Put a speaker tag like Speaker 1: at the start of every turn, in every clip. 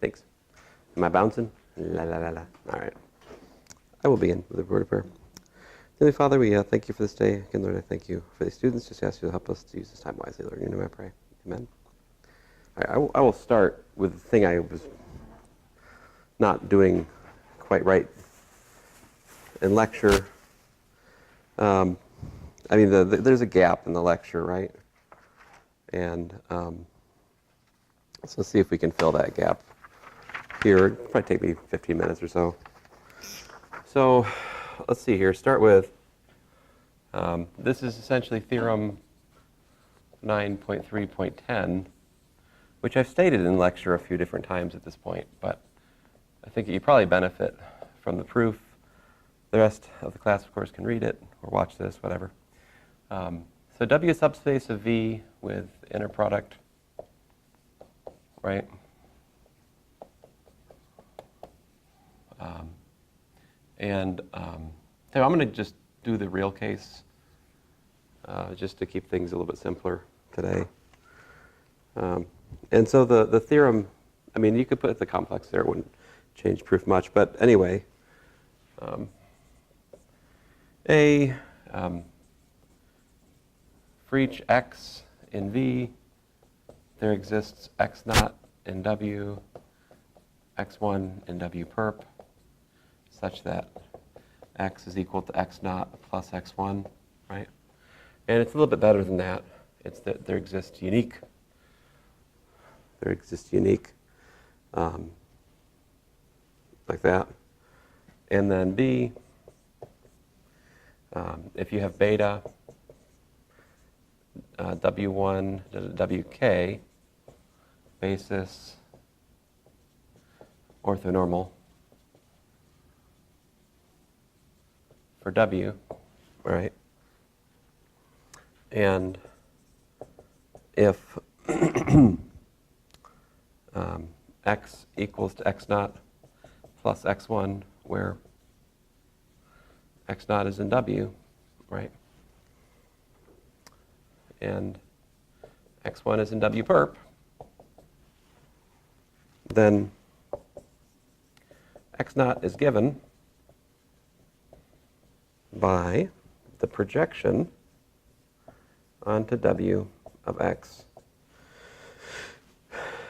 Speaker 1: Thanks. Am I bouncing? La la la la. All right. I will begin with a word of prayer. Heavenly Father, we thank you for this day. Again, Lord, I thank you for these students. Just ask you to help us to use this time wisely, Lord. In your name I pray. Amen. All right, I will start with the thing I was not doing quite right in lecture. I mean, there's a gap in the lecture, right? And so let's see if we can fill that gap here. It'll probably take me 15 minutes or so. So let's see here. Start with, this is essentially theorem 9.3.10, which I've stated in lecture a few different times at this point, but I think you probably benefit from the proof. The rest of the class, of course, can read it or watch this, whatever. So W is subspace of V with inner product, right? So I'm going to just do the real case just to keep things a little bit simpler today. And so the theorem, I mean, you could put the complex there. It wouldn't change proof much. But anyway, for each x in V, there exists x naught in W, x1 in W perp, such that x is equal to x naught plus x1, right? And it's a little bit better than that. It's that there exists unique. Like that. And then B, if you have beta, W1 to WK, basis, orthonormal for W, right? And if x equals to x naught plus x1, where x naught is in W, right? And x1 is in W perp, then x naught is given by the projection onto W of x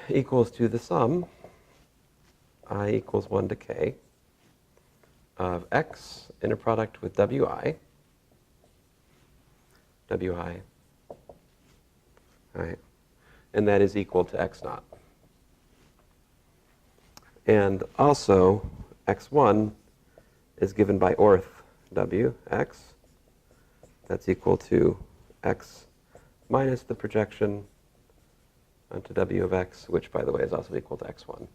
Speaker 1: equals to the sum, I equals 1 to k, of x inner product with Wi, right? And that is equal to x naught. And also, x1 is given by orth W, x. That's equal to x minus the projection onto W of x, which, by the way, is also equal to x1.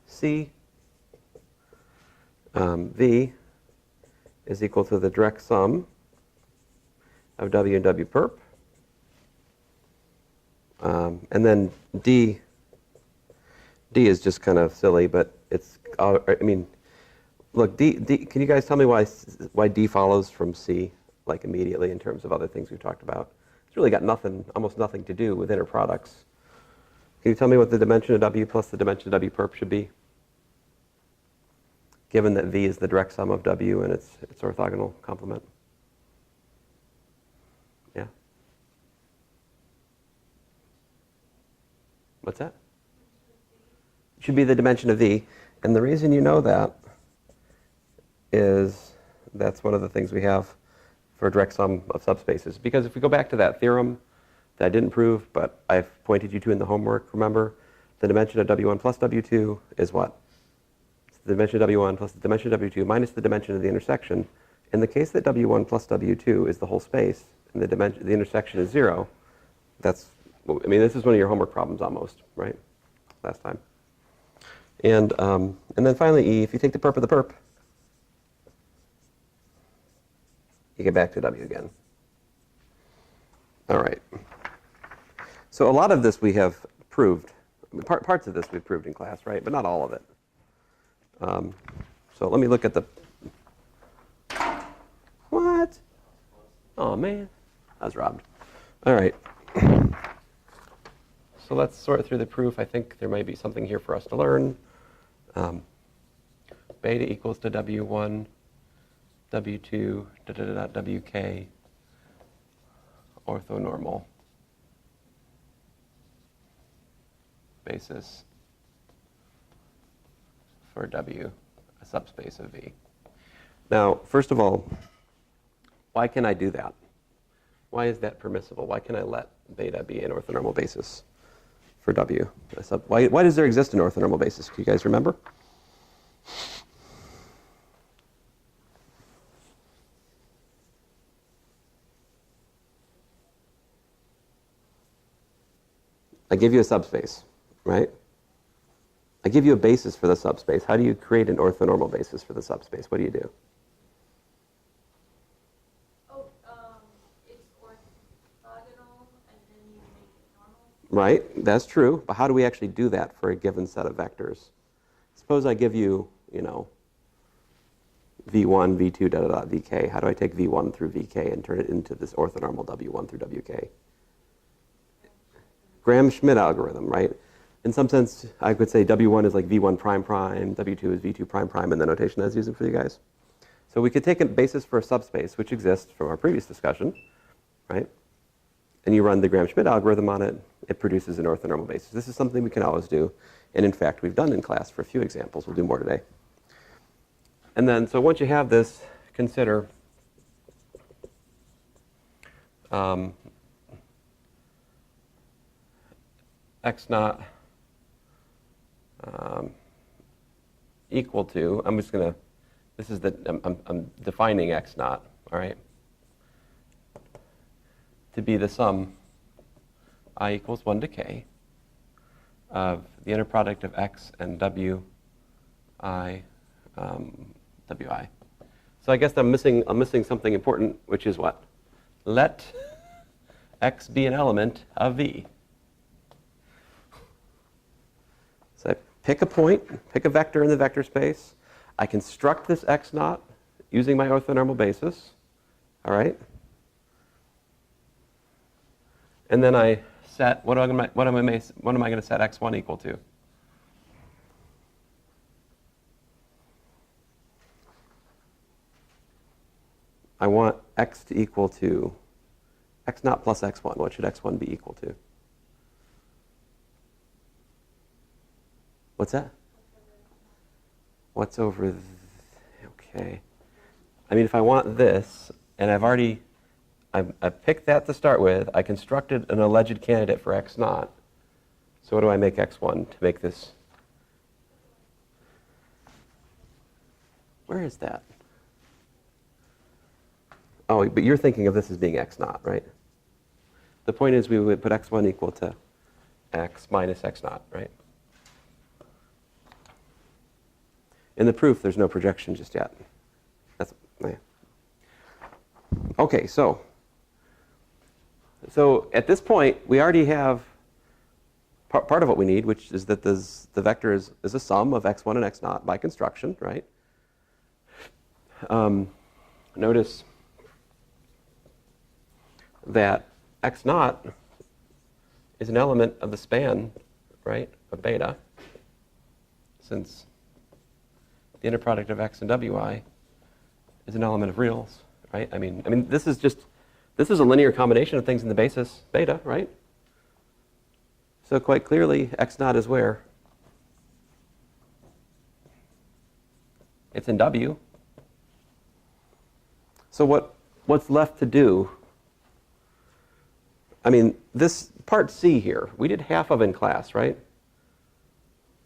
Speaker 1: C, V is equal to the direct sum of W and W perp. And then D is just kind of silly, but it's, I mean, look, D, can you guys tell me why D follows from C, like immediately in terms of other things we've talked about? It's really got nothing, almost nothing to do with inner products. Can you tell me what the dimension of W plus the dimension of W perp should be? Given that V is the direct sum of W and its orthogonal complement. Yeah? What's that? It should be the dimension of V. And the reason you know that is that's one of the things we have for a direct sum of subspaces. Because if we go back to that theorem that I didn't prove, but I've pointed you to in the homework, remember, the dimension of W1 plus W2 is what? It's the dimension of W1 plus the dimension of W2 minus the dimension of the intersection. In the case that W1 plus W2 is the whole space, and the intersection is 0, that's, I mean, this is one of your homework problems almost, right? Last time. And then finally, E, if you take the perp of the perp, you get back to W again. All right. So a lot of this we have proved. I mean, parts of this we've proved in class, right? But not all of it. So let me look at the... What? Oh, man. I was robbed. All right. So let's sort through the proof. I think there might be something here for us to learn. Beta equals to W1, W2, WK, orthonormal basis for W, a subspace of V. Now, first of all, why can I do that? Why is that permissible? Why can I let beta be an orthonormal basis for W? Why does there exist an orthonormal basis? Do you guys remember? I give you a subspace, right? I give you a basis for the subspace. How do you create an orthonormal basis for the subspace? What do you do?
Speaker 2: It's orthogonal, and then you make it normal.
Speaker 1: Right, that's true. But how do we actually do that for a given set of vectors? Suppose I give you, v1, v2, vk. How do I take v1 through vk and turn it into this orthonormal w1 through wk? Graham-Schmidt algorithm, right? In some sense, I could say w1 is like v1 prime prime, w2 is v2 prime prime in the notation I was using for you guys. So we could take a basis for a subspace, which exists from our previous discussion, right? And you run the Graham-Schmidt algorithm on it, it produces an orthonormal basis. This is something we can always do. And in fact, we've done in class for a few examples. We'll do more today. And then, so once you have this, consider x naught equal to, I'm just going to, this is the, I'm defining x naught, all right, to be the sum I equals 1 to k of the inner product of x and wi. So I guess I'm missing something important, which is what? Let x be an element of V. So I pick a point, pick a vector in the vector space. I construct this x naught using my orthonormal basis, all right? And then I set, what am I going to set x1 equal to? I want x to equal to x naught plus x1. What should x1 be equal to? What's that? What's over? Okay. I mean, if I want this, and I picked that to start with. I constructed an alleged candidate for x naught. So what do I make x1 to make this? Where is that? Oh, but you're thinking of this as being x naught, right? The point is we would put x1 equal to x minus x naught, right? In the proof, there's no projection just yet. That's, yeah. Okay, so at this point, we already have part of what we need, which is that the vector is a sum of x1 and x naught by construction, right? Notice that x naught is an element of the span, right, of beta, since the inner product of x and wi is an element of reals, right? I mean, this is a linear combination of things in the basis beta, right? So quite clearly, x naught is where? It's in W. So what's left to do? I mean, this part C here, we did half of in class, right?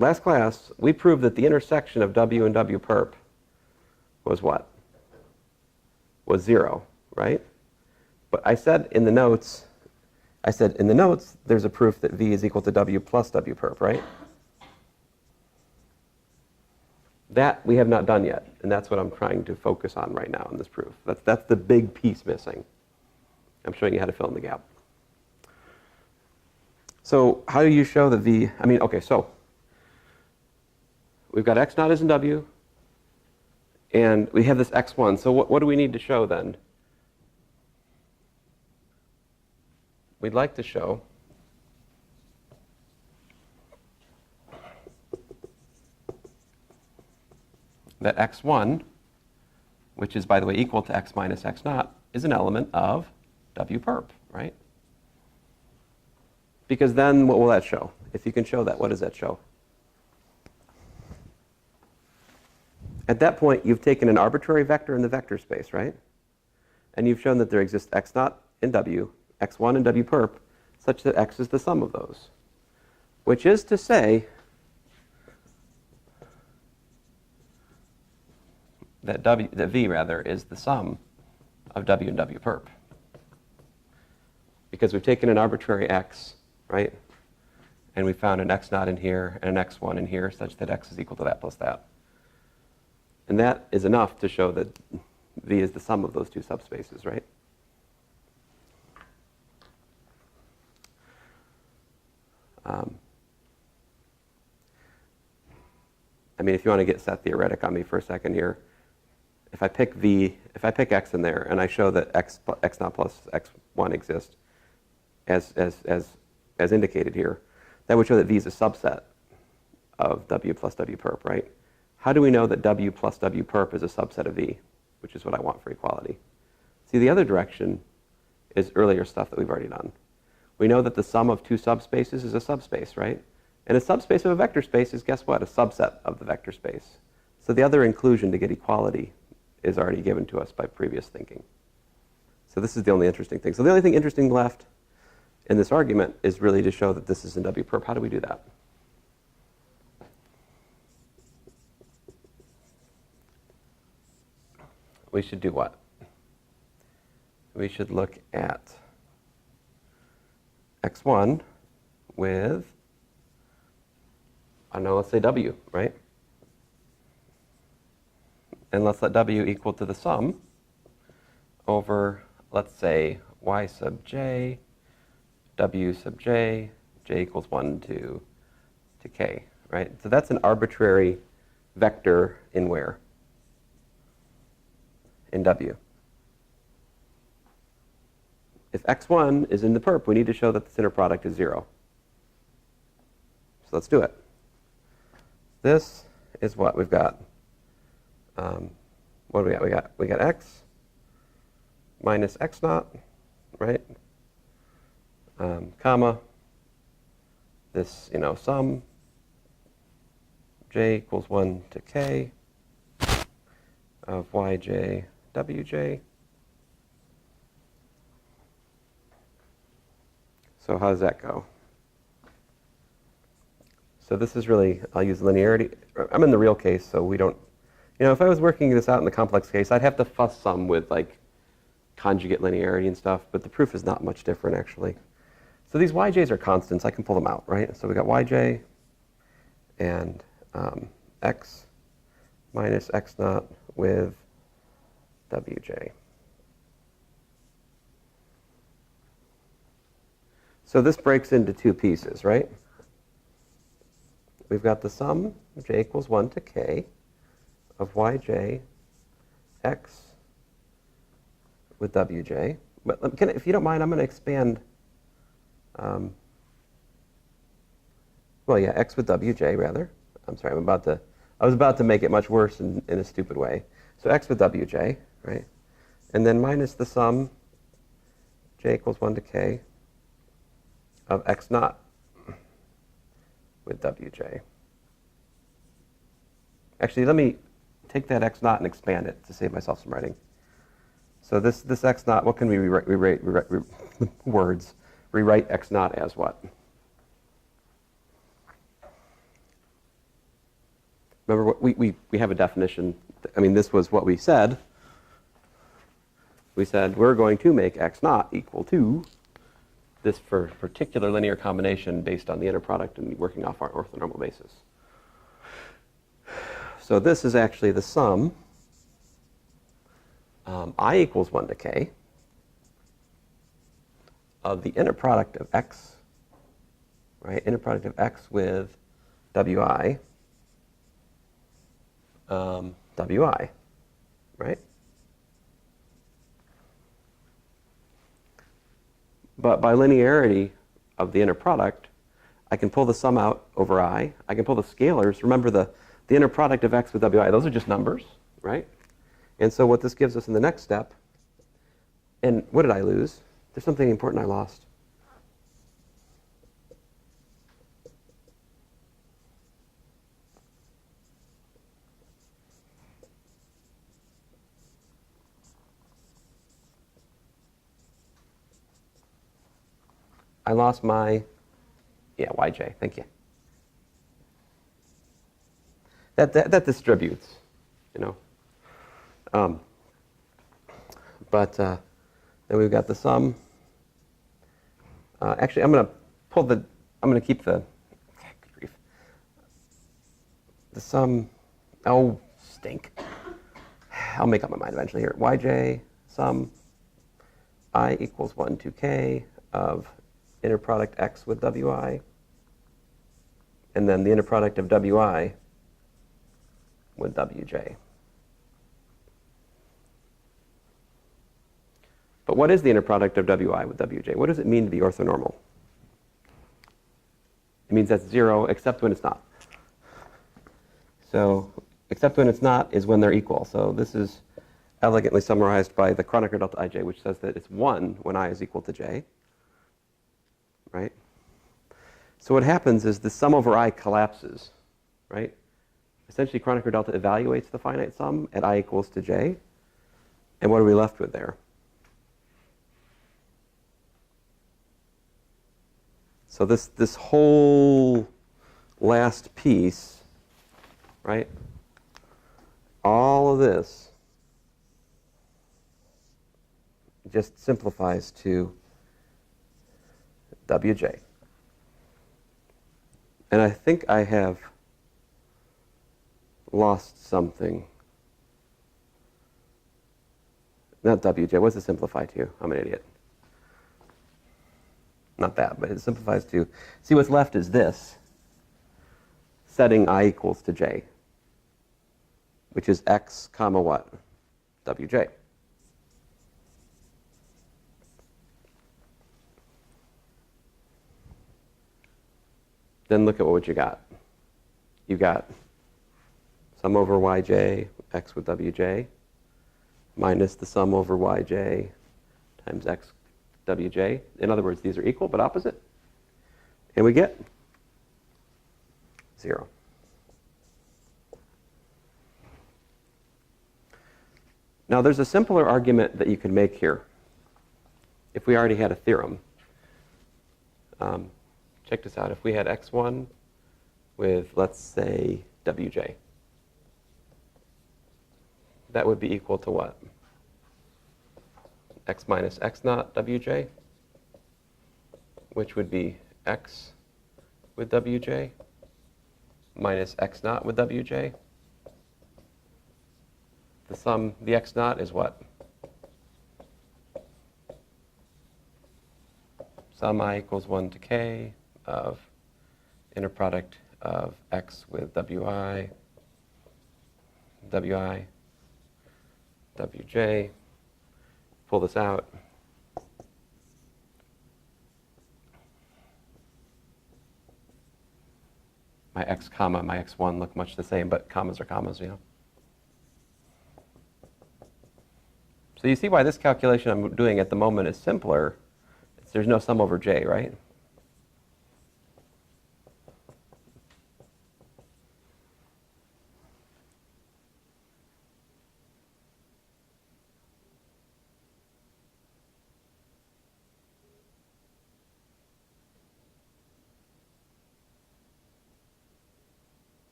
Speaker 1: Last class, we proved that the intersection of W and W perp was what? Was 0, right? But I said in the notes, there's a proof that V is equal to W plus W perp, right? That we have not done yet, and that's what I'm trying to focus on right now in this proof. That's the big piece missing. I'm showing you how to fill in the gap. So how do you show that V, okay, so we've got x naught is in W, and we have this x1. So what do we need to show then? We'd like to show that x1, which is, by the way, equal to x minus x naught, is an element of W perp, right? Because then what will that show? If you can show that, what does that show? At that point, you've taken an arbitrary vector in the vector space, right? And you've shown that there exists x naught in W, x1 in W perp, such that x is the sum of those. Which is to say that V is the sum of W and W perp. Because we've taken an arbitrary x, right? And we found an x naught in here and an x1 in here such that x is equal to that plus that. And that is enough to show that V is the sum of those two subspaces, right? I mean, if you want to get set theoretic on me for a second here, if I pick x in there and I show that x naught plus x1 exist as indicated here, that would show that V is a subset of W plus W perp, right? How do we know that W plus W perp is a subset of V, which is what I want for equality? See, the other direction is earlier stuff that we've already done. We know that the sum of two subspaces is a subspace, right? And a subspace of a vector space is, guess what, a subset of the vector space. So the other inclusion to get equality is already given to us by previous thinking. So this is the only interesting thing. So the only thing interesting left in this argument is really to show that this is in W perp. How do we do that? We should do what? We should look at x1 with, I don't know, let's say W, right? And let's let W equal to the sum over, let's say, y sub j, W sub j, j equals 1 to k, right? So that's an arbitrary vector in where? In W. If x1 is in the perp, we need to show that this inner product is 0. So let's do it. This is what we've got. What do we got? We got x minus x naught, right? Comma. This, sum j equals 1 to k of yj wj. So how does that go? So this is really, I'll use linearity. I'm in the real case, so we don't, if I was working this out in the complex case, I'd have to fuss some with like conjugate linearity and stuff, but the proof is not much different actually. So these yj's are constants, I can pull them out, right? So we got yj and x minus x naught with wj. So this breaks into two pieces, right? We've got the sum, j equals 1 to k, of yj x with wj. But if you don't mind, I'm going to expand, x with wj, rather. I'm sorry, I was about to make it much worse in a stupid way. So x with wj, right? And then minus the sum, j equals 1 to k, of x naught with wj. Actually, let me take that x naught and expand it to save myself some writing. So this x naught, what can we rewrite words? Rewrite x naught as what? Remember, we have a definition. I mean, this was what we said. We said we're going to make x naught equal to this for particular linear combination based on the inner product and working off our orthonormal basis. So this is actually the sum, I equals 1 to k, of the inner product of x, right? Inner product of x with wi, wi, right? But by linearity of the inner product, I can pull the sum out over I. I can pull the scalars. Remember, the the inner product of x with wi. Those are just numbers, right? And so what this gives us in the next step, and what did I lose? There's something important I lost. I lost my, yeah, yj, thank you. That distributes, you know. But then we've got the sum. Actually, I'm going to keep the, good grief. The sum, oh, stink. I'll make up my mind eventually here. Yj sum I equals 1 to k of inner product x with wi, and then the inner product of wi with wj. But what is the inner product of wi with wj? What does it mean to be orthonormal? It means that's 0 except when it's not. So except when it's not is when they're equal. So this is elegantly summarized by the Kronecker delta ij, which says that it's 1 when I is equal to j. Right? So what happens is the sum over I collapses, right? Essentially, Kronecker delta evaluates the finite sum at I equals to j. And what are we left with there? So this whole last piece, right? All of this just simplifies to wj. And I think I have lost something. Not wj. What's it simplify to? I'm an idiot. Not that, but it simplifies to, see what's left is this, setting I equals to j, which is x comma what? wj. Then look at what you got. You got sum over yj, x with wj, minus the sum over yj times x wj. In other words, these are equal but opposite. And we get 0. Now there's a simpler argument that you can make here. If we already had a theorem. Check this out. If we had x1 with, let's say, wj, that would be equal to what? X minus x naught wj, which would be x with wj minus x naught with wj. The sum, the x naught is what? Sum I equals 1 to k of inner product of x with wi, wj. Pull this out. My x comma, my x1 look much the same, but commas are commas, you know. So you see why this calculation I'm doing at the moment is simpler. There's no sum over j, right?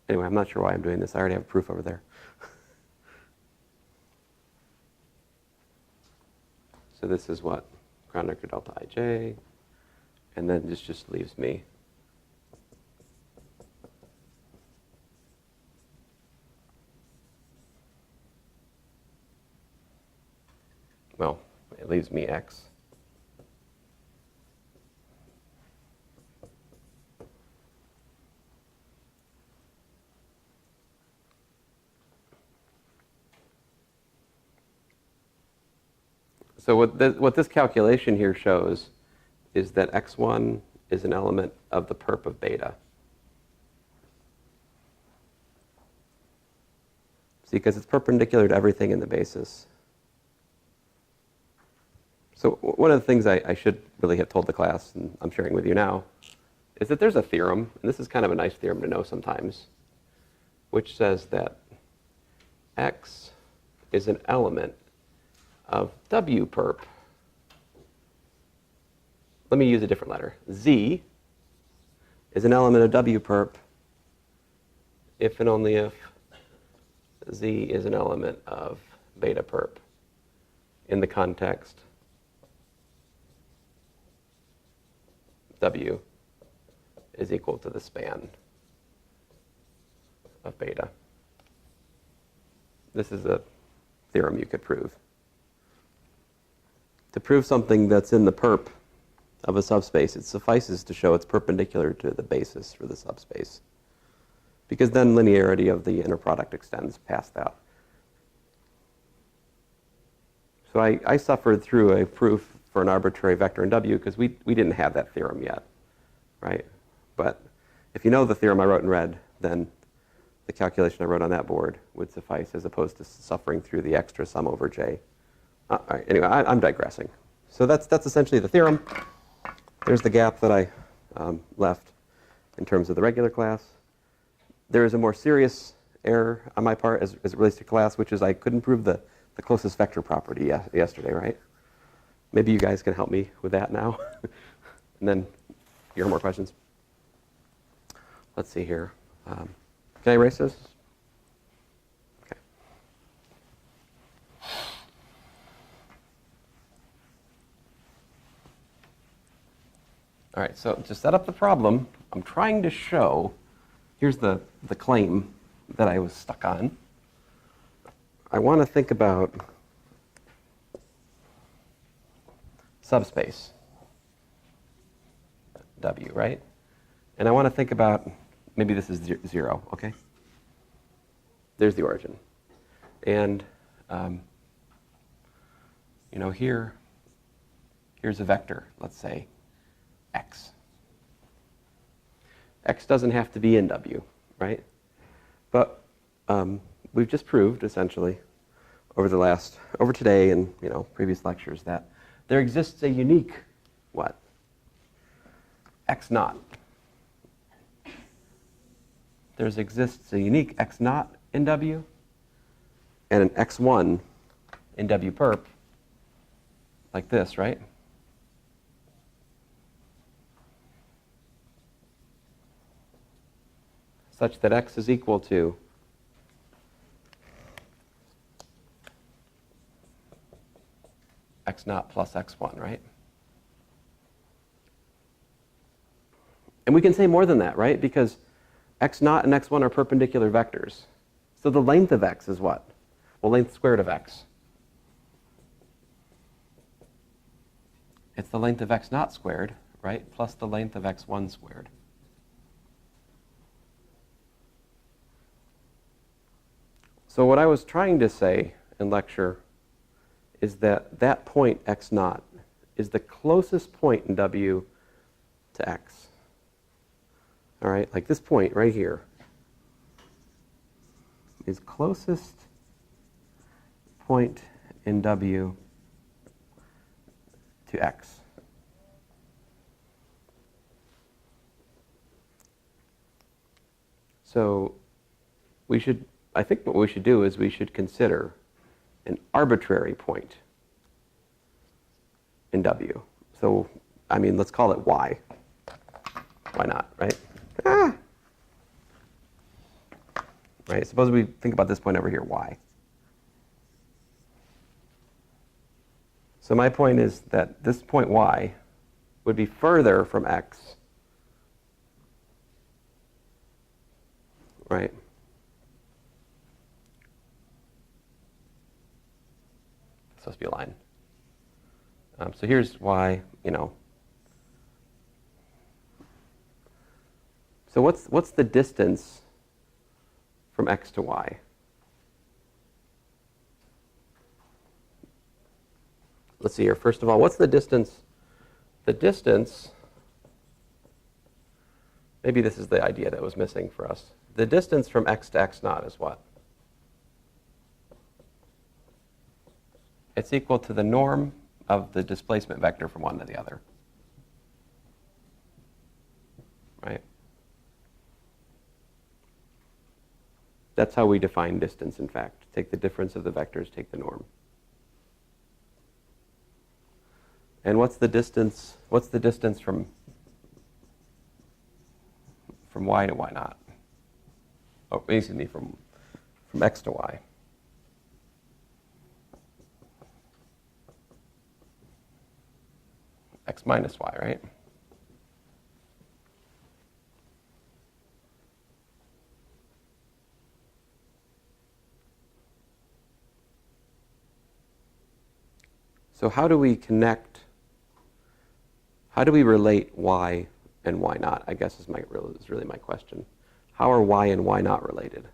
Speaker 1: Anyway, I'm not sure why I'm doing this. I already have proof over there. So this is what? Kronecker delta ij. And then this just leaves me well, it leaves me x. So what this calculation here shows is that x1 is an element of the perp of beta. See, because it's perpendicular to everything in the basis. So one of the things I should really have told the class, and I'm sharing with you now, is that there's a theorem, and this is kind of a nice theorem to know sometimes, which says that x is an element of W perp. Let me use a different letter. Z is an element of W perp if and only if Z is an element of beta perp in the context W is equal to the span of beta. This is a theorem you could prove. To prove something that's in the perp of a subspace, it suffices to show it's perpendicular to the basis for the subspace, because then linearity of the inner product extends past that. So I suffered through a proof for an arbitrary vector in W because we didn't have that theorem yet, right? But if you know the theorem I wrote in red, then the calculation I wrote on that board would suffice, as opposed to suffering through the extra sum over J. All right, anyway, I'm digressing. So that's essentially the theorem. There's the gap that I left in terms of the regular class. There is a more serious error on my part as it relates to class, which is I couldn't prove the closest vector property yesterday, right? Maybe you guys can help me with that now. And then hear more questions. Let's see here. Can I erase this? Okay. All right, so to set up the problem, I'm trying to show, here's the claim that I was stuck on. I want to think about subspace W, right? And I want to think about, maybe this is 0, okay? There's the origin. And, here's a vector, let's say, x. X doesn't have to be in W, right? But we've just proved, essentially, over today and previous lectures, that there exists a unique what? X naught. There exists a unique X naught in W and an X1 in W perp, like this, right? Such that X is equal to X naught plus X1, right? And we can say more than that, right? Because X naught and X1 are perpendicular vectors. So the length of X is what? Well, length squared of X. It's the length of X naught squared, right? Plus the length of X1 squared. So what I was trying to say in lecture is that that point X naught is the closest point in W to X. All right, like this point right here is closest point in W to X. So I think what we should do is we should consider an arbitrary point in W. So, let's call it Y. Why not, right? Right, suppose we think about this point over here, Y. So my point is that this point Y would be further from X, right? It's supposed to be a line. So here's Y, So what's the distance from X to Y? Let's see here. First of all, what's the distance? The distance, maybe this is the idea that was missing for us. The distance from X to X naught is what? It's equal to the norm of the displacement vector from one to the other. Right? That's how we define distance, in fact. Take the difference of the vectors, take the norm. And what's the distance from y to y naught? Oh, excuse me, from x to y. X minus y, right? So how do we relate y and y naught, I guess is really my question. How are y and y naught related?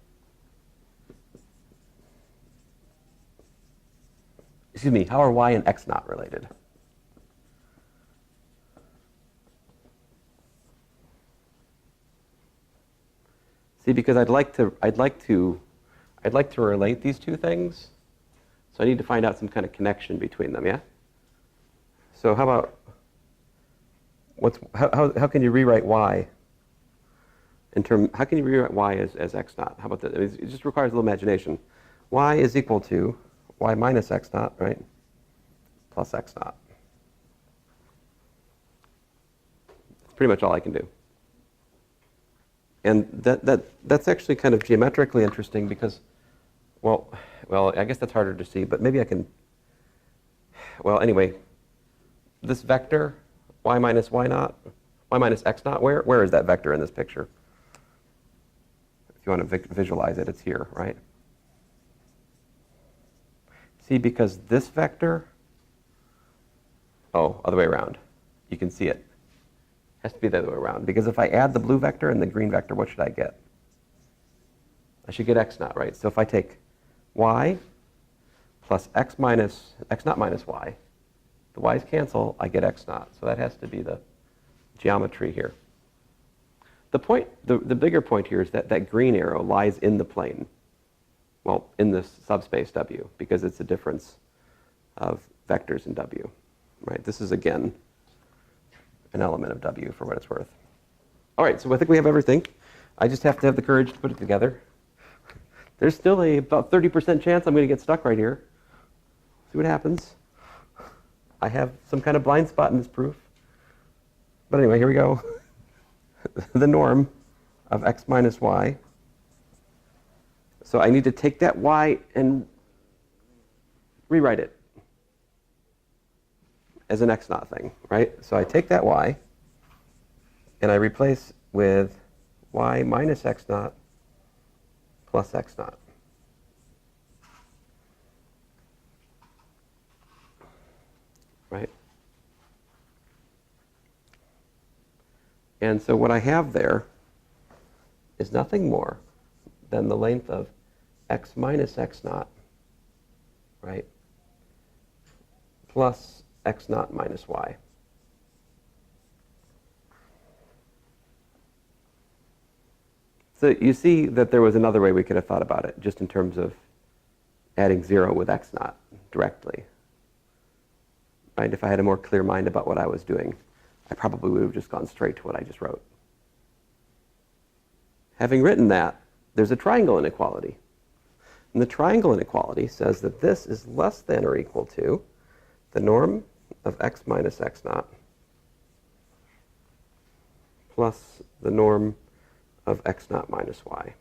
Speaker 1: Excuse me, how are y and x naught related? See, because I'd like to relate these two things, so I need to find out some kind of connection between them, yeah? So how about how can you rewrite y how can you rewrite y as x naught? How about that? It just requires a little imagination. Y is equal to y minus x naught, right? Plus x naught. That's pretty much all I can do. And that's actually kind of geometrically interesting because, well, I guess that's harder to see, but maybe I can, well, anyway, this vector, y minus x naught, where is that vector in this picture? If you want to visualize it, it's here, right? See, because this vector, oh, other way around. You can see it. Has to be the other way around. Because if I add the blue vector and the green vector, what should I get? I should get x naught, right? So if I take y plus x naught minus y, the y's cancel, I get x naught. So that has to be the geometry here. The bigger point here is that green arrow lies in the plane. Well, in this subspace W, because it's a difference of vectors in W, right? This is, again, an element of W for what it's worth. All right, so I think we have everything. I just have to have the courage to put it together. There's still about 30% chance I'm going to get stuck right here. See what happens. I have some kind of blind spot in this proof. But anyway, here we go. The norm of x minus y. So I need to take that y and rewrite it as an x naught thing, right? So I take that y and I replace with y minus x naught plus x naught. Right? And so what I have there is nothing more than the length of x minus x naught, right, plus x naught minus y. So you see that there was another way we could have thought about it, just in terms of adding 0 with x naught directly. Right? If I had a more clear mind about what I was doing, I probably would have just gone straight to what I just wrote. Having written that, there's a triangle inequality. And the triangle inequality says that this is less than or equal to the norm of x minus x naught plus the norm of x naught minus y.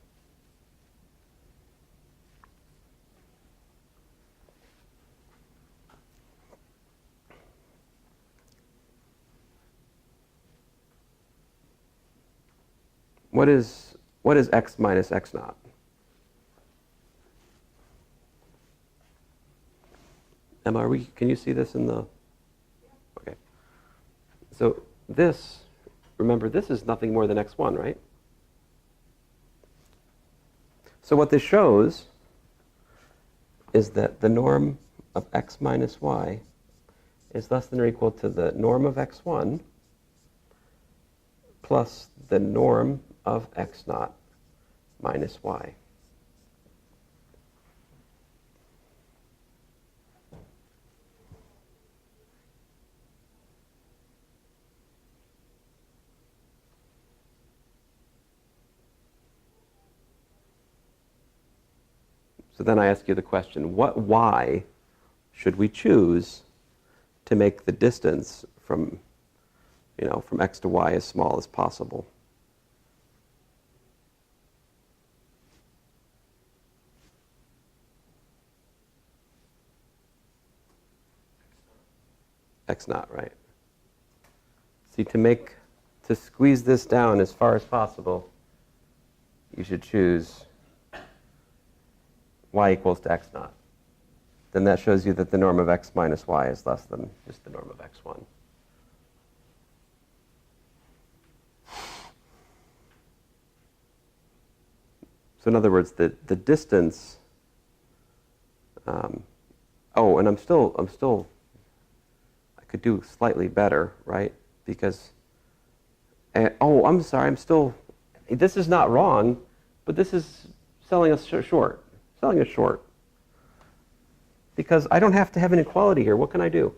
Speaker 1: What is x minus x naught? Emma, can you see this in the... Okay. So this, remember, this is nothing more than x1, right? So what this shows is that the norm of x minus y is less than or equal to the norm of x1 plus the norm of x naught minus y. So then I ask you the question, what y should we choose to make the distance from, from x to y as small as possible? X naught, right? See, to squeeze this down as far as possible, you should choose y equals to x naught. Then that shows you that the norm of x minus y is less than just the norm of x1. So in other words, the distance, oh, and I'm still, I could do slightly better, right? Because, oh, I'm sorry, this is not wrong, but this is selling us short, because I don't have to have an equality here. What can I do?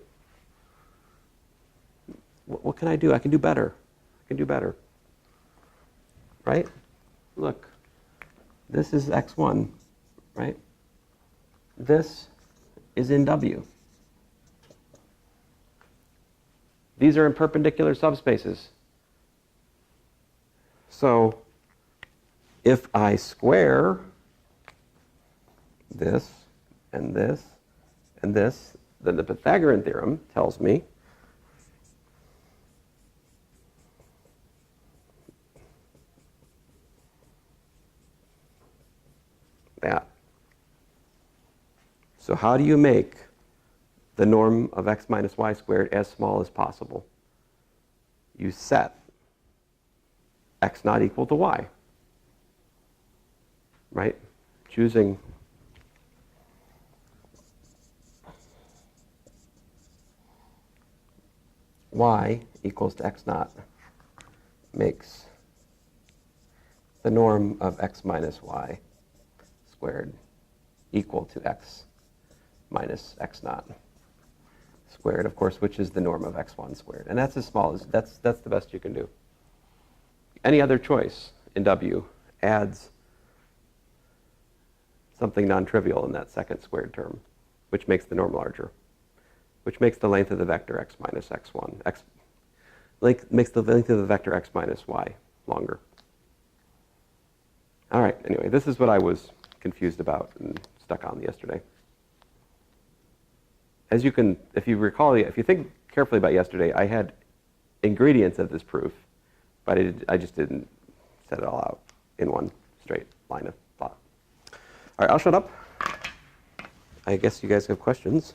Speaker 1: What can I do? I can do better. Right? Look, this is x1, right? This is in W. These are in perpendicular subspaces. So if I square this and this and this, then the Pythagorean theorem tells me that. So how do you make the norm of x minus y squared as small as possible? You set x not equal to y, right? Choosing y equals to x naught makes the norm of x minus y squared equal to x minus x naught squared, of course, which is the norm of x1 squared. And that's as small as, that's the best you can do. Any other choice in W adds something non-trivial in that second squared term, which makes the norm larger, which makes the length of the vector x minus x1, makes the length of the vector x minus y longer. All right, anyway, this is what I was confused about and stuck on yesterday. As you can, if you recall, if you think carefully about yesterday, I had ingredients of this proof, but I just didn't set it all out in one straight line of thought. All right, I'll shut up. I guess you guys have questions.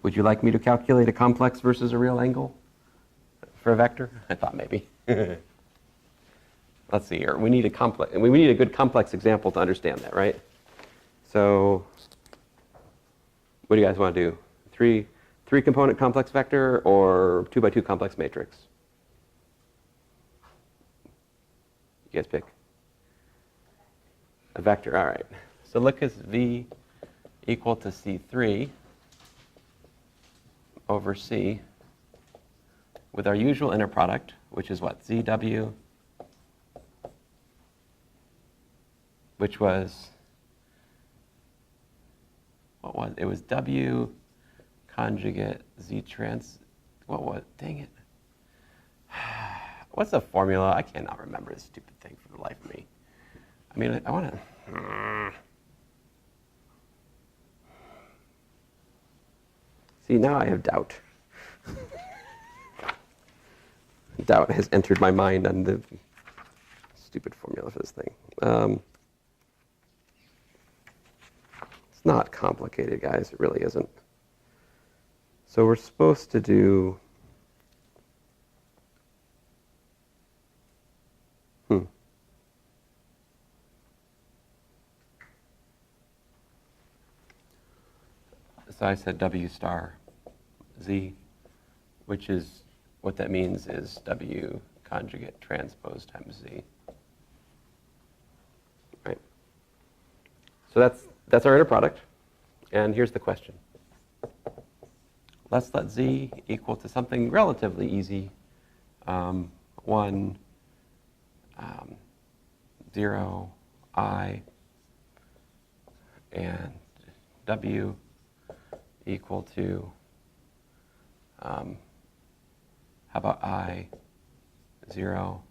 Speaker 1: Would you like me to calculate a complex versus a real angle for a vector? I thought maybe. Let's see here. We need a good complex example to understand that, right? So what do you guys want to do? Three component complex vector or 2 by 2 complex matrix? You guys pick. A vector, all right. So look as V equal to C3 over C with our usual inner product, which is what? ZW, which was, what was it? It was W conjugate Z trans, what was, dang it. What's the formula? I cannot remember this stupid thing for the life of me. I mean, I want to, see, now I have doubt. Doubt has entered my mind on the stupid formula for this thing. It's not complicated, guys. It really isn't. So we're supposed to do... So I said W star Z, which is, what that means is W conjugate transpose times z. Right. So that's our inner product. And here's the question. Let's let z equal to something relatively easy. 1, 0, I, and w equal to, how about I, 0,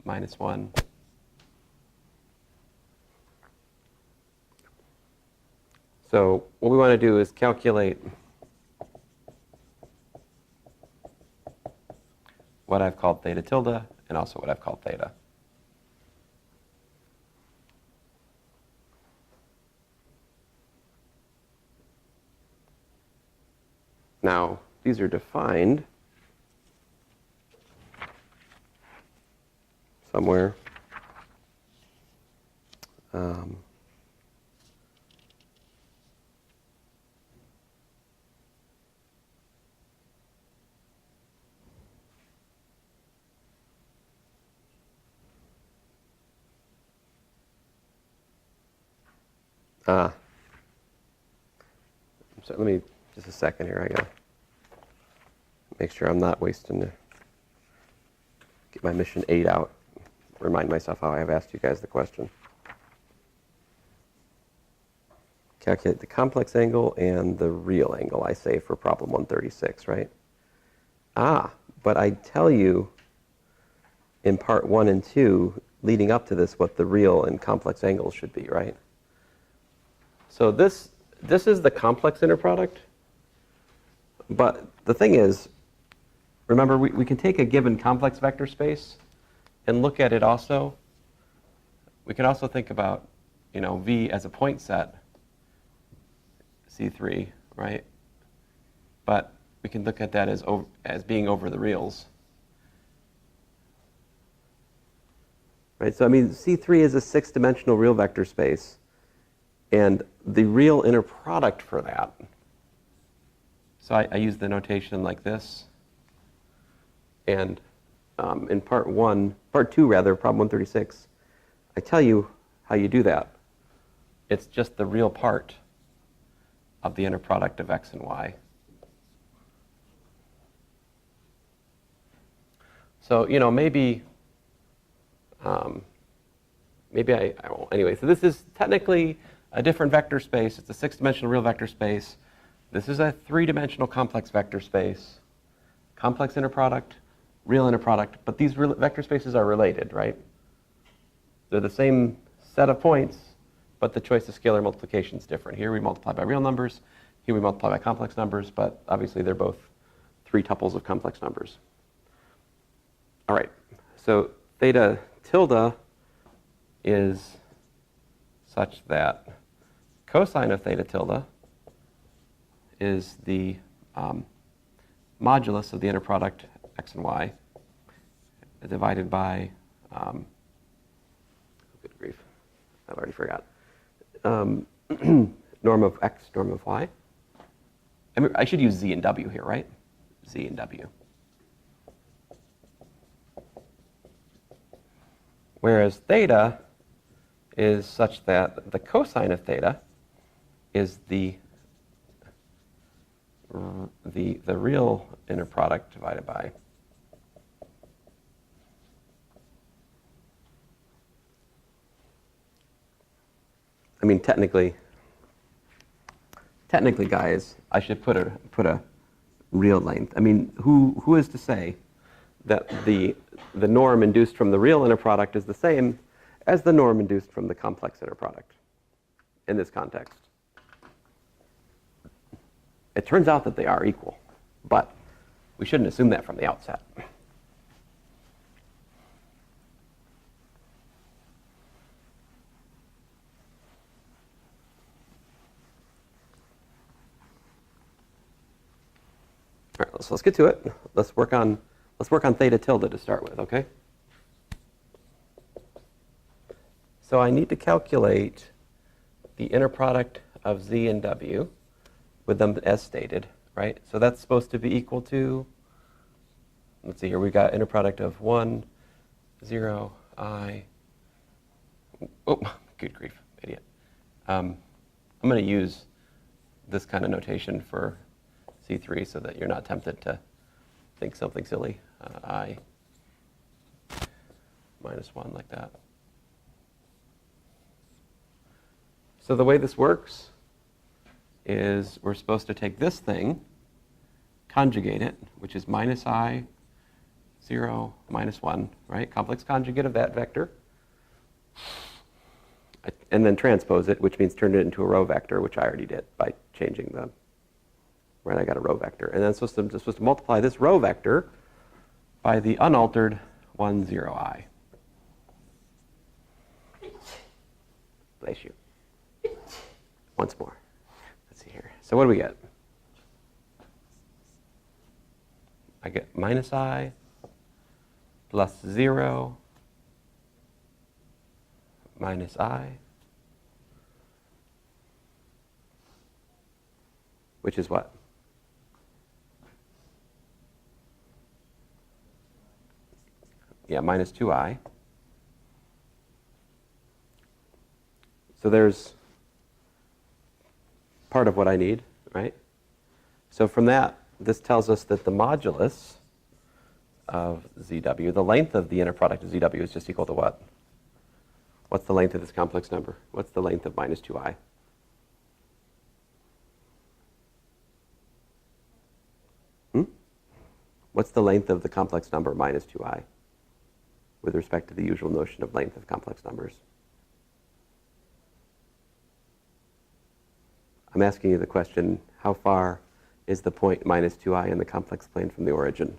Speaker 1: minus 1. So what we want to do is calculate what I've called theta tilde and also what I've called theta. Now, these are defined somewhere. So let me, just a second here, I gotta make sure I'm not wasting the, get my mission 8 out, remind myself how I have asked you guys the question. Calculate the complex angle and the real angle, I say, for problem 136, right? But I tell you in part 1 and 2, leading up to this, what the real and complex angles should be, right? So this is the complex inner product. But the thing is, remember, we can take a given complex vector space and look at it also. We can also think about, V as a point set, C3, right? But we can look at that as being over the reals. Right? So, I mean, C3 is a 6-dimensional real vector space. And the real inner product for that, so I use the notation like this. And in part 2, problem 136, I tell you how you do that. It's just the real part of the inner product of x and y. So, maybe I won't. Anyway, so this is technically a different vector space. It's a 6-dimensional real vector space. This is a 3-dimensional complex vector space. Complex inner product, real inner product. But these vector spaces are related, right? They're the same set of points, but the choice of scalar multiplication is different. Here we multiply by real numbers. Here we multiply by complex numbers. But obviously, they're both 3 tuples of complex numbers. All right. So theta tilde is such that cosine of theta tilde is the modulus of the inner product x and y divided by, good grief, I've already forgot, norm of x, norm of y. I should use z and w here, right? Z and w. Whereas theta is such that the cosine of theta is the real inner product divided by technically guys, I should put a real length. Who is to say that the norm induced from the real inner product is the same as the norm induced from the complex inner product in this context? It turns out that they are equal, but we shouldn't assume that from the outset. All right, so let's get to it. Let's work on theta tilde to start with, okay? So I need to calculate the inner product of z and w with them as stated, right? So that's supposed to be equal to let's see here, we've got inner product of 1, 0, I. Oh, good grief, idiot. I'm going to use this kind of notation for C3 so that you're not tempted to think something silly. I minus 1 like that. So the way this works is we're supposed to take this thing, conjugate it, which is minus I, 0, minus 1, right? Complex conjugate of that vector. And then transpose it, which means turn it into a row vector, which I already did by changing the, right, I got a row vector. And then I'm supposed to multiply this row vector by the unaltered 1, 0, I. Bless you. Once more. Let's see here. So what do we get? I get minus I plus 0 minus I, which is what? Yeah, minus 2I. So there's part of what I need, right? So from that, this tells us that the modulus of ZW, the length of the inner product of ZW is just equal to what? What's the length of this complex number? What's the length of minus 2I? What's the length of the complex number minus 2I with respect to the usual notion of length of complex numbers? I'm asking you the question, how far is the point minus 2I in the complex plane from the origin?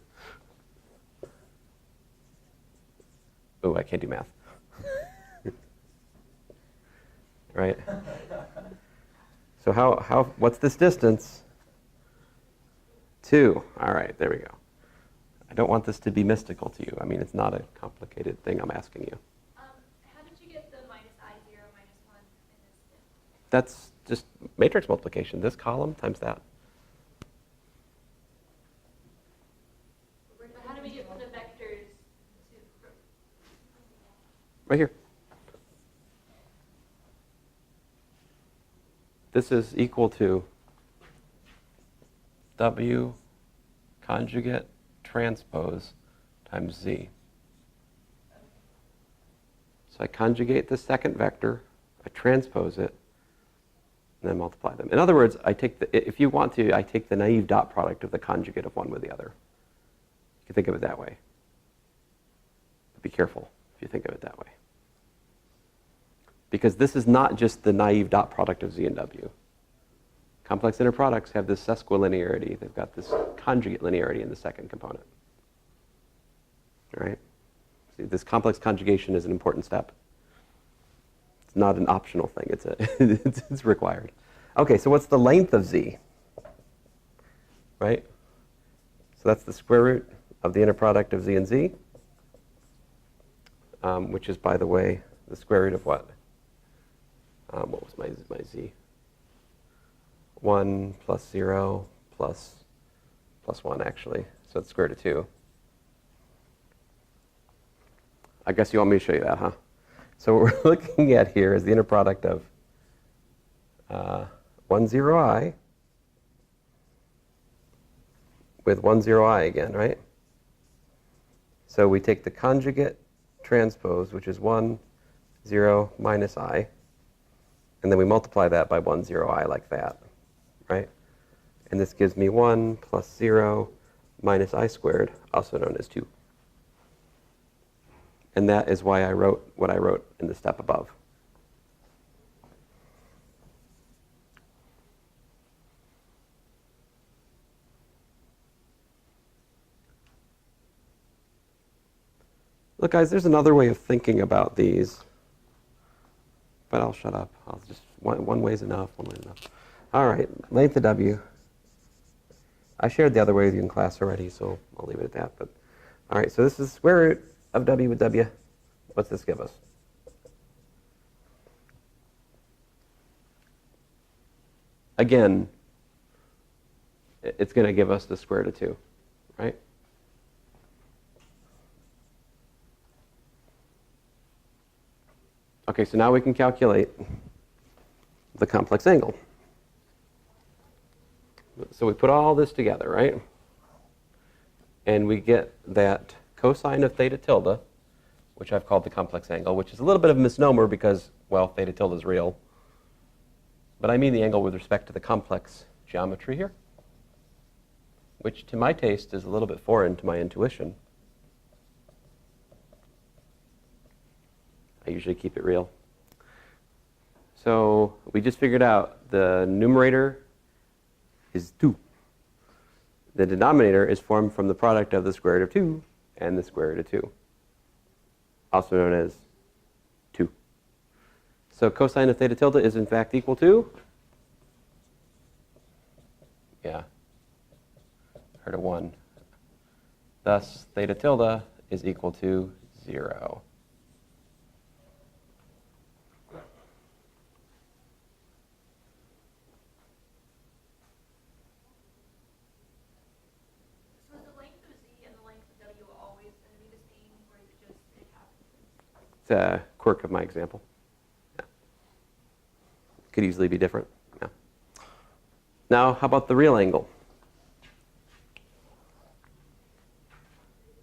Speaker 1: Oh, I can't do math. Right? So what's this distance? 2. All right, there we go. I don't want this to be mystical to you. I mean, it's not a complicated thing I'm asking you.
Speaker 2: How did you get the minus I0 minus 1 in this?
Speaker 1: That's just matrix multiplication. This column times that.
Speaker 2: But how do we get from the vectors to...
Speaker 1: Right here. This is equal to W conjugate transpose times Z. So I conjugate the second vector, I transpose it, and then multiply them. In other words, if you want to, I take the naive dot product of the conjugate of one with the other. You can think of it that way. But be careful if you think of it that way. Because this is not just the naive dot product of Z and W. Complex inner products have this sesquilinearity. They've got this conjugate linearity in the second component. All right? See, this complex conjugation is an important step. It's not an optional thing. It's required. Okay, so what's the length of Z? Right? So that's the square root of the inner product of Z and Z, which is, by the way, the square root of what? What was my Z? 1 plus 0 plus 1, actually. So it's square root of 2. I guess you want me to show you that, huh? So what we're looking at here is the inner product of 1, 0I with 1, 0I again, right? So we take the conjugate transpose, which is 1, 0 minus I, and then we multiply that by 1, 0I like that, right? And this gives me 1 plus 0 minus I squared, also known as 2. And that is why I wrote what I wrote in the step above. Look, guys, there's another way of thinking about these. But I'll shut up. I'll just one way is enough. One way is enough. All right, length of W. I shared the other way with you in class already, so I'll leave it at that. But all right, so this is square root of W with W. What's this give us? Again, it's going to give us the square root of 2, right? Okay, so now we can calculate the complex angle. So we put all this together, right? And we get that cosine of theta tilde, which I've called the complex angle, which is a little bit of a misnomer because, well, theta tilde is real. But I mean the angle with respect to the complex geometry here, which to my taste is a little bit foreign to my intuition. I usually keep it real. So we just figured out the numerator is 2. The denominator is formed from the product of the square root of 2 and the square root of 2, also known as 2. So cosine of theta tilde is in fact equal to, heard a 1. Thus, theta tilde is equal to 0. It's a quirk of my example. Yeah. Could easily be different. Yeah. Now, how about the real angle?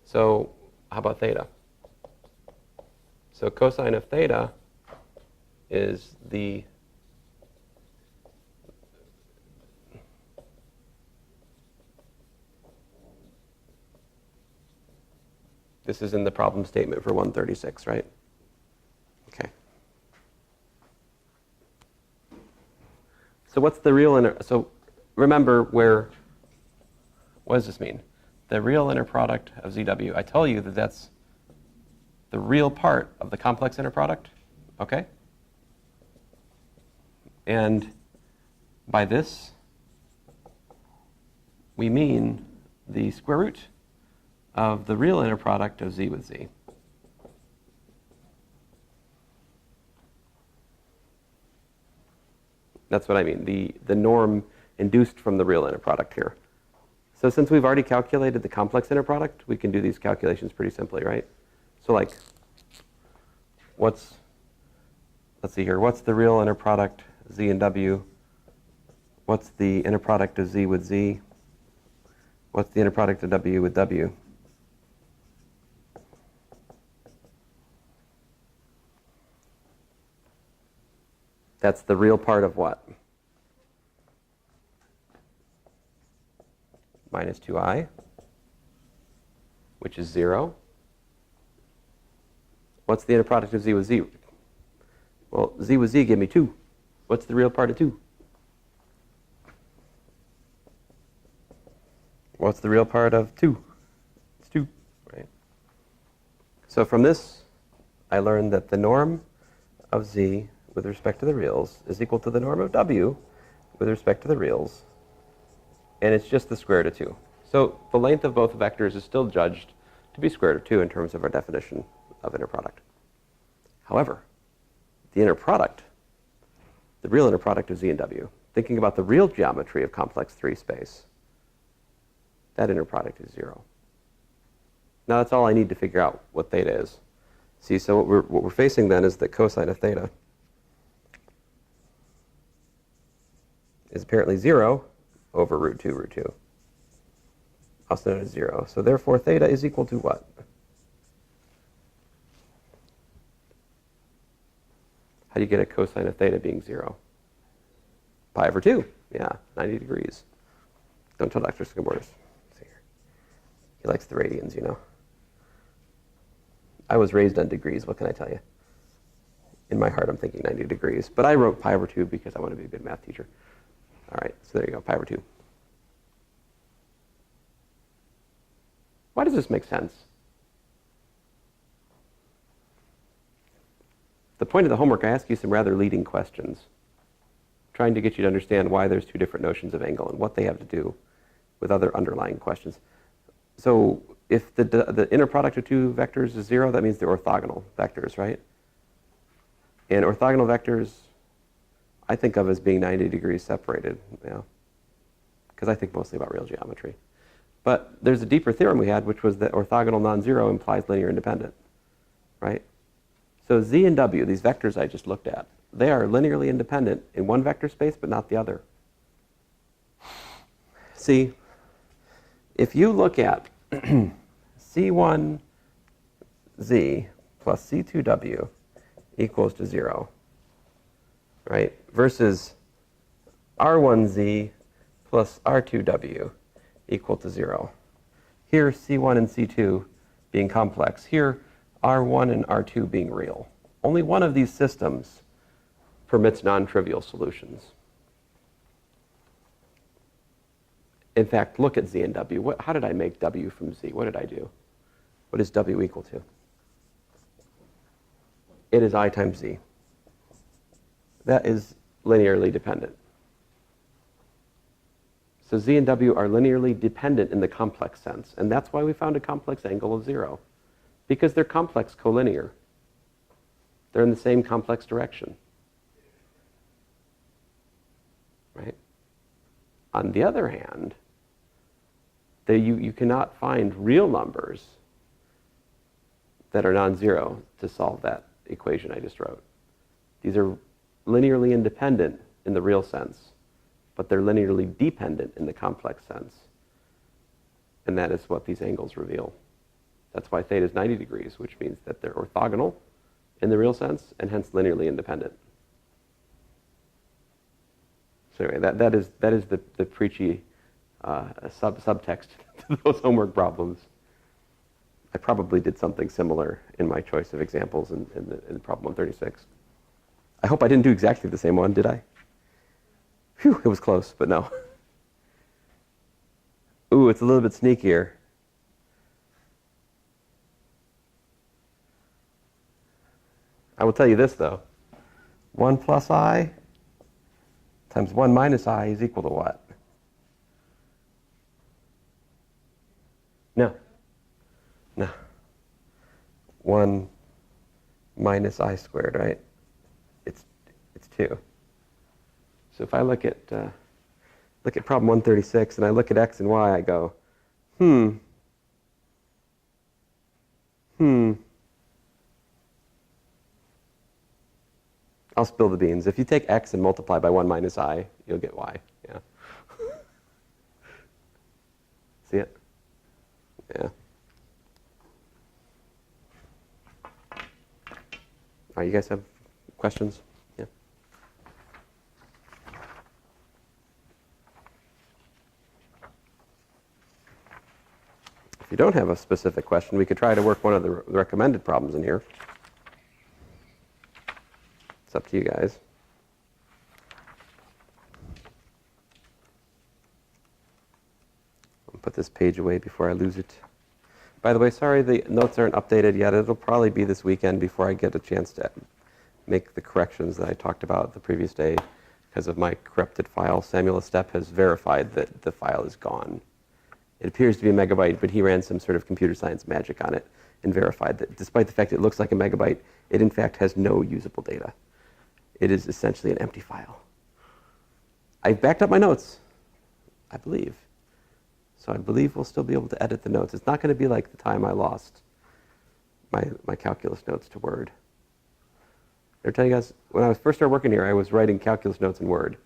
Speaker 1: So, how about theta? So, cosine of theta is the this is in the problem statement for 136, right? Okay. So what's the real so remember what does this mean? The real inner product of ZW, I tell you that that's the real part of the complex inner product, okay? And by this, we mean the square root of the real inner product of Z with Z. That's what I mean, the norm induced from the real inner product here. So since we've already calculated the complex inner product, we can do these calculations pretty simply, right? So like, let's see here, what's the real inner product Z and W? What's the inner product of Z with Z? What's the inner product of W with W? That's the real part of what? Minus 2i, which is 0. What's the inner product of Z with Z? Well, Z with Z give me 2. What's the real part of 2? What's the real part of 2? It's 2, right? So from this, I learned that the norm of Z with respect to the reals is equal to the norm of W with respect to the reals, and it's just the square root of 2. So the length of both vectors is still judged to be square root of 2 in terms of our definition of inner product. However, the inner product, the real inner product of Z and W, thinking about the real geometry of complex 3 space, that inner product is 0. Now that's all I need to figure out what theta is. See, so what we're facing then is that cosine of theta is apparently 0 over root 2, also known as 0. So therefore, theta is equal to what? How do you get a cosine of theta being 0? Pi over 2. Yeah, 90 degrees. Don't tell Dr. Scabornis. He likes the radians, you know. I was raised on degrees. What can I tell you? In my heart, I'm thinking 90 degrees. But I wrote pi over 2 because I want to be a good math teacher. All right, so there you go, pi over 2. Why does this make sense? The point of the homework, I ask you some rather leading questions, trying to get you to understand why there's two different notions of angle and what they have to do with other underlying questions. So if the inner product of two vectors is 0, that means they're orthogonal vectors, right? And orthogonal vectors I think of as being 90 degrees separated, because I think mostly about real geometry. But there's a deeper theorem we had, which was that orthogonal non-zero implies linear independent, right? So z and w, these vectors I just looked at, they are linearly independent in one vector space but not the other. See, if you look at c1z plus c2w equals to 0, right, versus r1z plus r2w equal to 0. Here, c1 and c2 being complex. Here, r1 and r2 being real. Only one of these systems permits non-trivial solutions. In fact, look at z and w. How did I make w from z? What did I do? What is w equal to? It is I times z. That is linearly dependent. So z and w are linearly dependent in the complex sense. And that's why we found a complex angle of 0. Because they're complex collinear. They're in the same complex direction. Right? On the other hand, you cannot find real numbers that are non-zero to solve that equation I just wrote. These are linearly independent in the real sense, but they're linearly dependent in the complex sense. And that is what these angles reveal. That's why theta is 90 degrees, which means that they're orthogonal in the real sense, and hence linearly independent. So anyway, that is the preachy subtext to those homework problems. I probably did something similar in my choice of examples in problem 136. I hope I didn't do exactly the same one, did I? Phew, it was close, but no. Ooh, it's a little bit sneakier. I will tell you this, though. 1 plus I times 1 minus I is equal to what? No. No. 1 minus I squared, right? It's 2. So if I look at problem 136 and I look at x and y, I go, I'll spill the beans. If you take x and multiply by 1 minus I, you'll get y. Yeah. See it? Yeah. All right, you guys have questions? Yeah. If you don't have a specific question, we could try to work one of the recommended problems in here. It's up to you guys. I'll put this page away before I lose it. By the way, sorry the notes aren't updated yet. It'll probably be this weekend before I get a chance to make the corrections that I talked about the previous day. Because of my corrupted file, Samuel Estep has verified that the file is gone. It appears to be a megabyte, but he ran some sort of computer science magic on it and verified that despite the fact it looks like a megabyte, it in fact has no usable data. It is essentially an empty file. I backed up my notes, I believe. So I believe we'll still be able to edit the notes. It's not going to be like the time I lost my calculus notes to Word. They're telling you guys, when I first started working here, I was writing calculus notes in Word.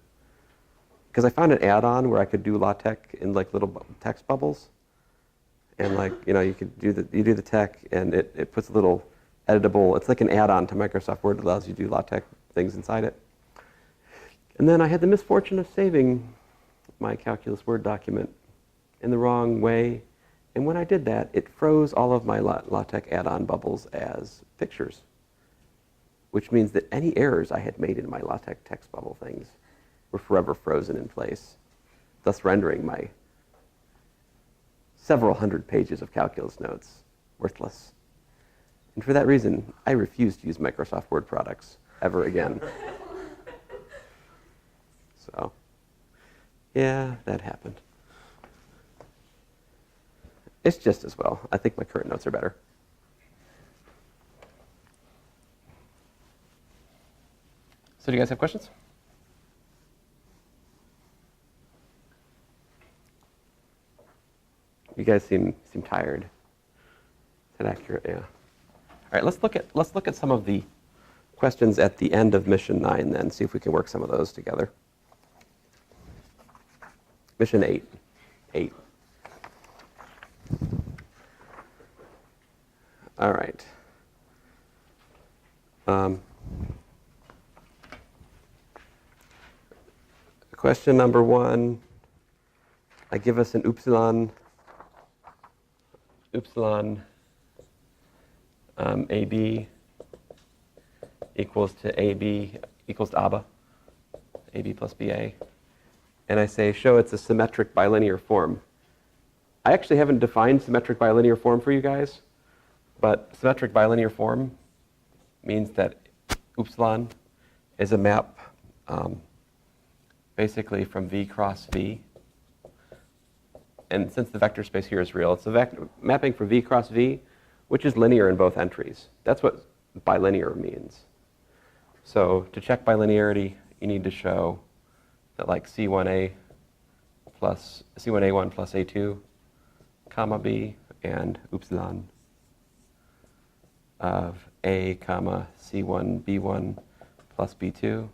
Speaker 1: Because I found an add-on where I could do LaTeX in like little text bubbles. And like, you could do the tech and it puts a little editable, it's like an add-on to Microsoft Word that allows you to do LaTeX things inside it. And then I had the misfortune of saving my calculus Word document in the wrong way. And when I did that, it froze all of my LaTeX add-on bubbles as pictures, which means that any errors I had made in my LaTeX text bubble things were forever frozen in place, thus rendering my several hundred pages of calculus notes worthless. And for that reason, I refuse to use Microsoft Word products ever again. So, yeah, that happened. It's just as well. I think my current notes are better. So do you guys have questions? You guys seem tired. Is that accurate? Yeah. All right, let's look at some of the questions at the end of mission 9 then, see if we can work some of those together. Mission 8. All right. Question number 1, I give us an upsilon AB equals to AB equals to ABA, AB plus BA. And I say, show it's a symmetric bilinear form. I actually haven't defined symmetric bilinear form for you guys, but symmetric bilinear form means that upsilon is a map basically from V cross V. And since the vector space here is real, it's a mapping for V cross V, which is linear in both entries. That's what bilinear means. So to check bilinearity, you need to show that like C1A1 plus A2, comma B, and upsilon of A, comma C1B1 plus B2.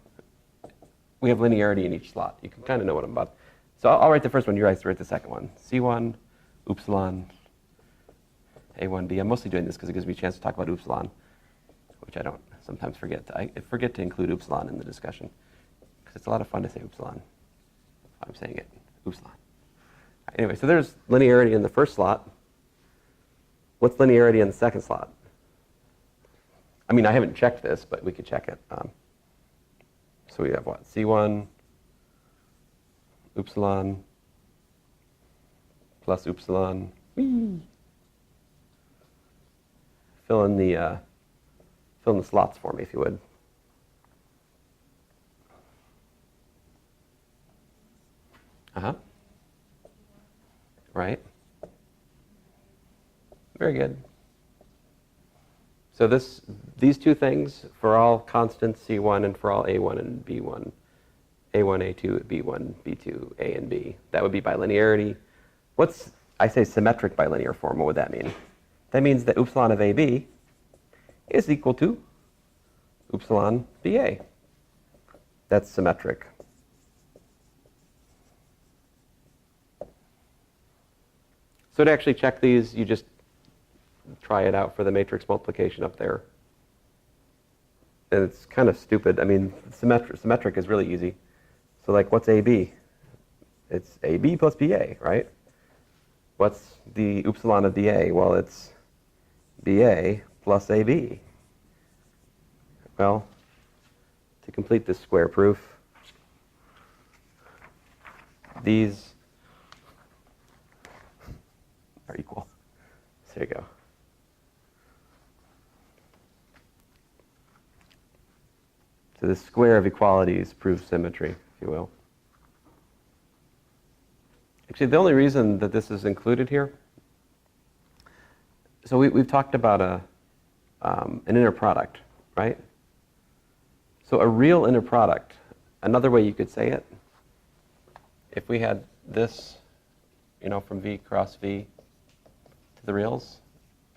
Speaker 1: We have linearity in each slot. You can kind of know what I'm about. So I'll write the first one, you guys write the second one. C1, upsilon, A1B. I'm mostly doing this because it gives me a chance to talk about upsilon, which I don't sometimes forget. I forget to include upsilon in the discussion because it's a lot of fun to say upsilon. I'm saying it, upsilon. Anyway, so there's linearity in the first slot. What's linearity in the second slot? I mean, I haven't checked this, but we could check it. So we have what? C1 upsilon plus upsilon. Whee! Fill in the slots for me, if you would. Right. Very good. So these two things for all constants C1 and for all A1 and B1, A1, A2, B1, B2, A and B. That would be bilinearity. I say symmetric bilinear form, what would that mean? That means that upsilon of AB is equal to upsilon BA. That's symmetric. So to actually check these, you just try it out for the matrix multiplication up there. And it's kind of stupid. I mean, symmetric is really easy. So like, what's AB? It's AB plus BA, right? What's the upsilon of BA? Well, it's BA plus AB. Well, to complete this square proof, these are equal. So there you go. So the square of equalities proves symmetry, if you will. Actually, the only reason that this is included here, so we've talked about an inner product, right? So a real inner product, another way you could say it, if we had this, from V cross V to the reals,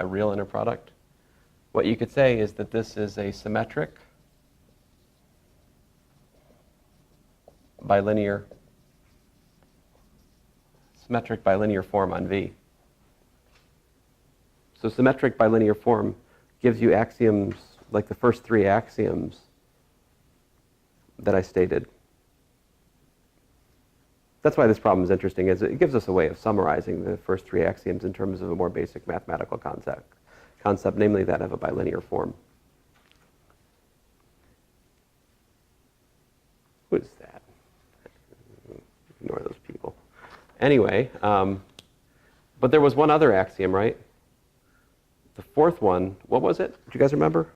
Speaker 1: a real inner product, what you could say is that this is a symmetric bilinear form on V. So symmetric bilinear form gives you axioms like the first three axioms that I stated. That's why this problem is interesting, is it gives us a way of summarizing the first three axioms in terms of a more basic mathematical concept, namely that of a bilinear form. Who is that? Ignore those people. Anyway, but there was one other axiom, right? The fourth one, what was it? Do you guys remember?